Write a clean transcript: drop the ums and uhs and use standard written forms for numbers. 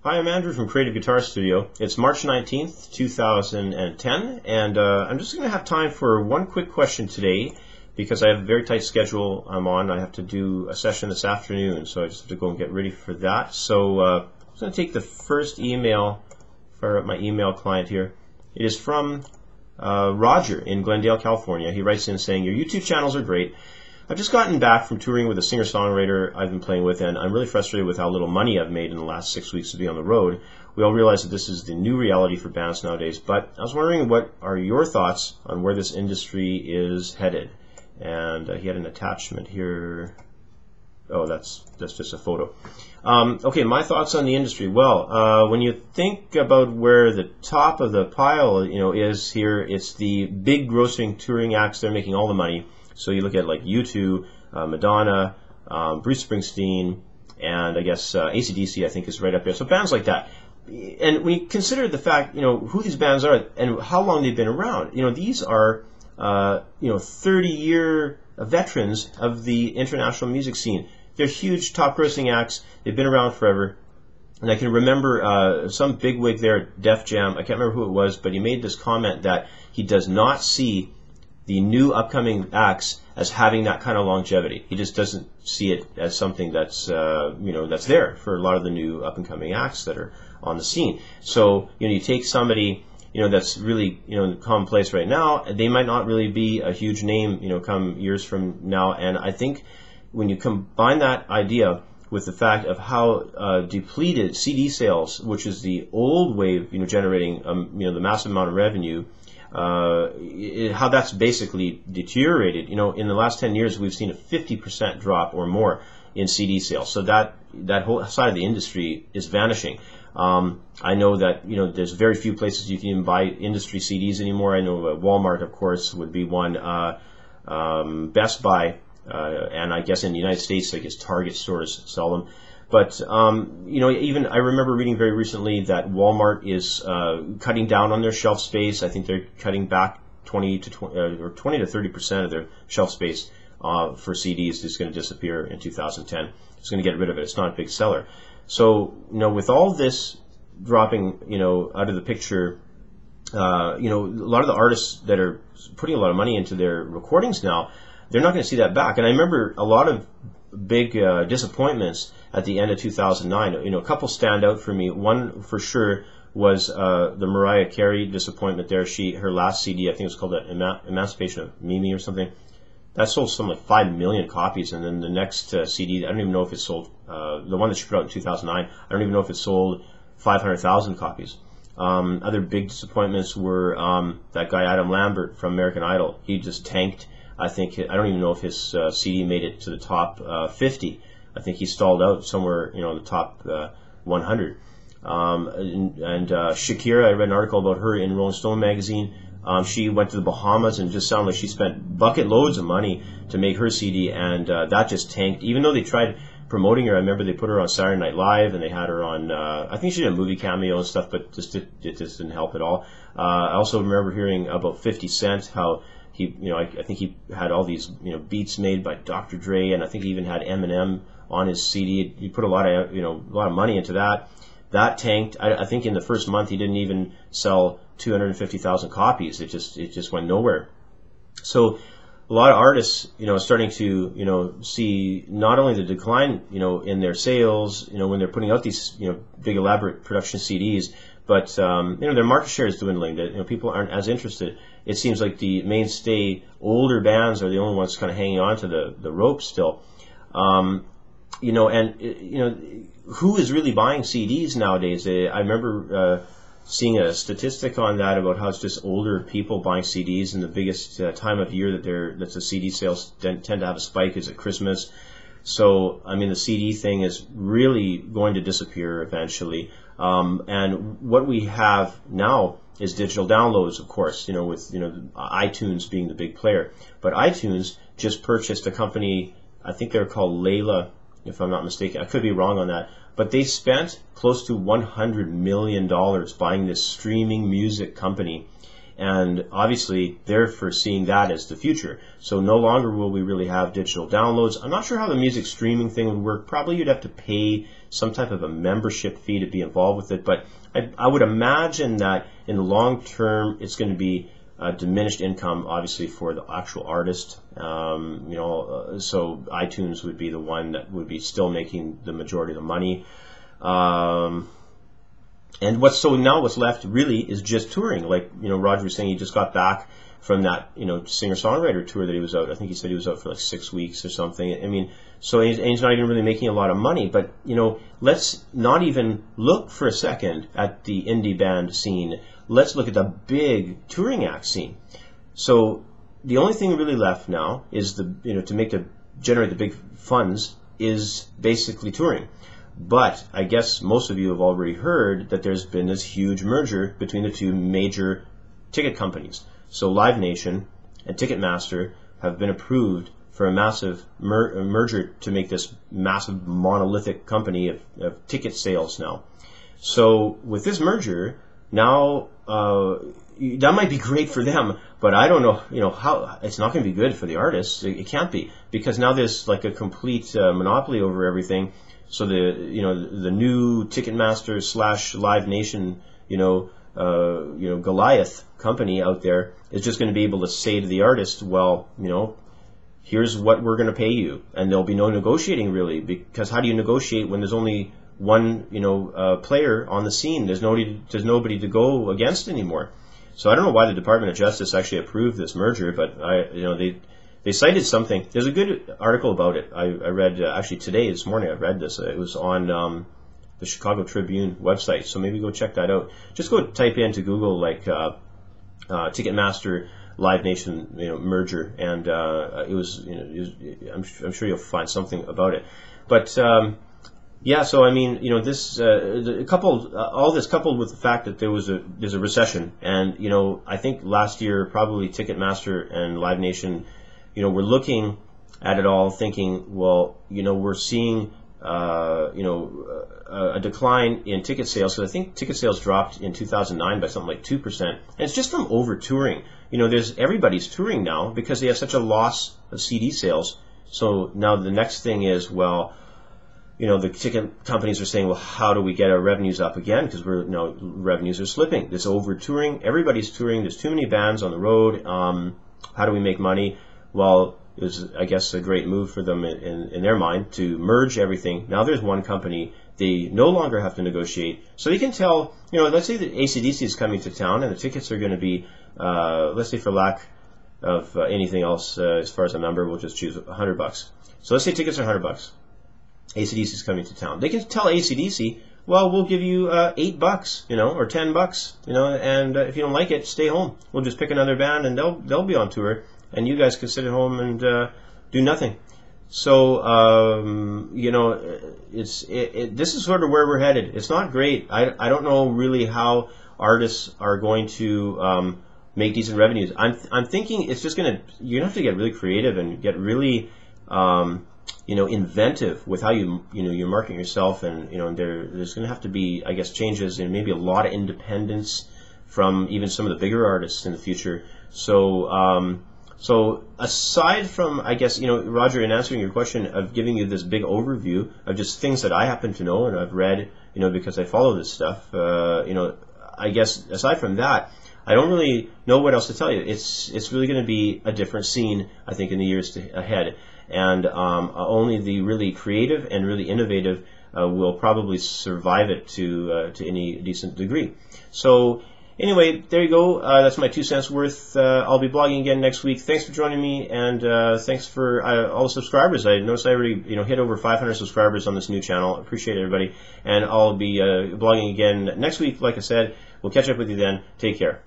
Hi, I'm Andrew from Creative Guitar Studio. It's March 19th, 2010, and I'm just going to have time for one quick question today because I have a very tight schedule I'm on. I have to do a session this afternoon, so I just have to go and get ready for that. So I'm going to take the first email for my email client here. It is from Rodger in Glendale, California. He writes in saying, "Your YouTube channels are great. I've just gotten back from touring with a singer-songwriter I've been playing with, and I'm really frustrated with how little money I've made in the last 6 weeks to be on the road. We all realize that this is the new reality for bands nowadays, but I was wondering what are your thoughts on where this industry is headed?" And he had an attachment here. Oh, that's just a photo. Okay, my thoughts on the industry. Well, when you think about where the top of the pile, is here, it's the big grossing touring acts. They're making all the money. So you look at like U2, Madonna, Bruce Springsteen, and I guess AC/DC I think is right up there. So bands like that. And when you consider the fact, who these bands are and how long they've been around, these are, 30-year veterans of the international music scene. They're huge top grossing acts. They've been around forever. And I can remember some bigwig there at Def Jam, I can't remember who it was, but he made this comment that he does not see the new upcoming acts as having that kind of longevity. He just doesn't see it as something that's that's there for a lot of the new up and coming acts that are on the scene. So you take somebody that's really commonplace right now. They might not really be a huge name come years from now. And I think when you combine that idea with the fact of how depleted CD sales, which is the old wave generating the massive amount of revenue, how that's basically deteriorated. In the last 10 years, we've seen a 50% drop or more in CD sales. So that whole side of the industry is vanishing. I know that there's very few places you can even buy industry CDs anymore. I know Walmart, of course, would be one. Best Buy, and I guess in the United States, I guess Target stores sell them. But even I remember reading very recently that Walmart is cutting down on their shelf space. I think they're cutting back 20 to 30% of their shelf space for CDs. Is going to disappear in 2010. It's going to get rid of it. It's not a big seller. So with all this dropping out of the picture, a lot of the artists that are putting a lot of money into their recordings now, they're not going to see that back. And I remember a lot of big disappointments at the end of 2009. A couple stand out for me. One for sure was the Mariah Carey disappointment there. Her last CD, I think it was called Emancipation of Mimi or something. That sold something like 5 million copies, and then the next CD, I don't even know if it sold, the one that she put out in 2009, I don't even know if it sold 500,000 copies. Other big disappointments were that guy Adam Lambert from American Idol. He just tanked. I don't even know if his CD made it to the top 50. I think he stalled out somewhere, in the top 100. And Shakira, I read an article about her in Rolling Stone magazine. She went to the Bahamas and just sounded like she spent bucket loads of money to make her CD, and that just tanked. Even though they tried promoting her, I remember they put her on Saturday Night Live and they had her on. I think she did a movie cameo and stuff, but it just didn't help at all. I also remember hearing about 50 Cent, how he, I think he had all these, beats made by Dr. Dre, and I think he even had Eminem on his CD. He put a lot of money into that. That tanked. I think in the first month he didn't even sell 250,000 copies. It just went nowhere. So a lot of artists, starting to, see not only the decline, in their sales, when they're putting out these, big elaborate production CDs, but their market share is dwindling. That people aren't as interested. It seems like the mainstay older bands are the only ones kind of hanging on to the ropes still. Who is really buying CDs nowadays? I remember seeing a statistic on that about how it's just older people buying CDs, and the biggest time of year that the CD sales tend to have a spike is at Christmas. So, the CD thing is really going to disappear eventually. And what we have now is digital downloads, of course, with iTunes being the big player. But iTunes just purchased a company, I think they're called Layla, if I'm not mistaken. I could be wrong on that. But they spent close to $100 million buying this streaming music company. and obviously they're foreseeing that as the future. So no longer will we really have digital downloads. I'm not sure how the music streaming thing would work. Probably you'd have to pay some type of a membership fee to be involved with it, but I would imagine that in the long term it's going to be diminished income, obviously, for the actual artist. So iTunes would be the one that would be still making the majority of the money. And what's left really is just touring. Like, Rodger was saying, he just got back from that, singer-songwriter tour that he was out. I think he said he was out for like 6 weeks or something. I mean, so he's not even really making a lot of money. But, let's not even look for a second at the indie band scene. Let's look at the big touring act scene. So the only thing really left now is to generate the big funds is basically touring. But I guess most of you have already heard that there's been this huge merger between the two major ticket companies. So Live Nation and Ticketmaster have been approved for a massive merger to make this massive monolithic company of ticket sales now. So with this merger, now that might be great for them, but I don't know, how it's not going to be good for the artists. It can't be, because now there's like a complete monopoly over everything. So the new Ticketmaster / Live Nation, Goliath company out there is just going to be able to say to the artist, well, here's what we're going to pay you, and there'll be no negotiating really, because how do you negotiate when there's only one, player on the scene? There's nobody to go against anymore. So I don't know why the Department of Justice actually approved this merger, but they cited something. There's a good article about it. I read, actually this morning I read this. It was on the Chicago Tribune website, so maybe go check that out. Just go type into Google, like, Ticketmaster Live Nation merger, and it was, I'm sure you'll find something about it. But yeah, so I mean, this all this coupled with the fact that there's a recession, and I think last year probably Ticketmaster and Live Nation, we're looking at it all thinking, well, we're seeing, a decline in ticket sales. So I think ticket sales dropped in 2009 by something like 2%. And it's just from over touring. Everybody's touring now because they have such a loss of CD sales. So now the next thing is, well, the ticket companies are saying, well, how do we get our revenues up again? Because revenues are slipping. There's over touring. Everybody's touring. There's too many bands on the road. How do we make money? Well, it was, I guess, a great move for them in their mind to merge everything. Now there's one company. They no longer have to negotiate. So they can tell, let's say that AC/DC is coming to town and the tickets are going to be, let's say for lack of anything else, as far as a number, we'll just choose $100. So let's say tickets are $100. AC/DC is coming to town. They can tell AC/DC, well, we'll give you $8, or $10, and if you don't like it, stay home. We'll just pick another band and they'll be on tour, and you guys can sit at home and do nothing. So this is sort of where we're headed. It's not great. I don't know really how artists are going to make decent revenues. I'm thinking it's just you're gonna have to get really creative and get really inventive with how you market yourself, and there's going to have to be, I guess, changes and maybe a lot of independence from even some of the bigger artists in the future. So aside from, I guess, Rodger, in answering your question of giving you this big overview of just things that I happen to know and I've read, because I follow this stuff, I guess aside from that, I don't really know what else to tell you. It's really going to be a different scene, I think, in the years ahead. And only the really creative and really innovative will probably survive it to any decent degree. So anyway, there you go. That's my 2 cents worth. I'll be blogging again next week. Thanks for joining me, and thanks for all the subscribers. I noticed I already hit over 500 subscribers on this new channel. I appreciate everybody, and I'll be blogging again next week. Like I said, we'll catch up with you then. Take care.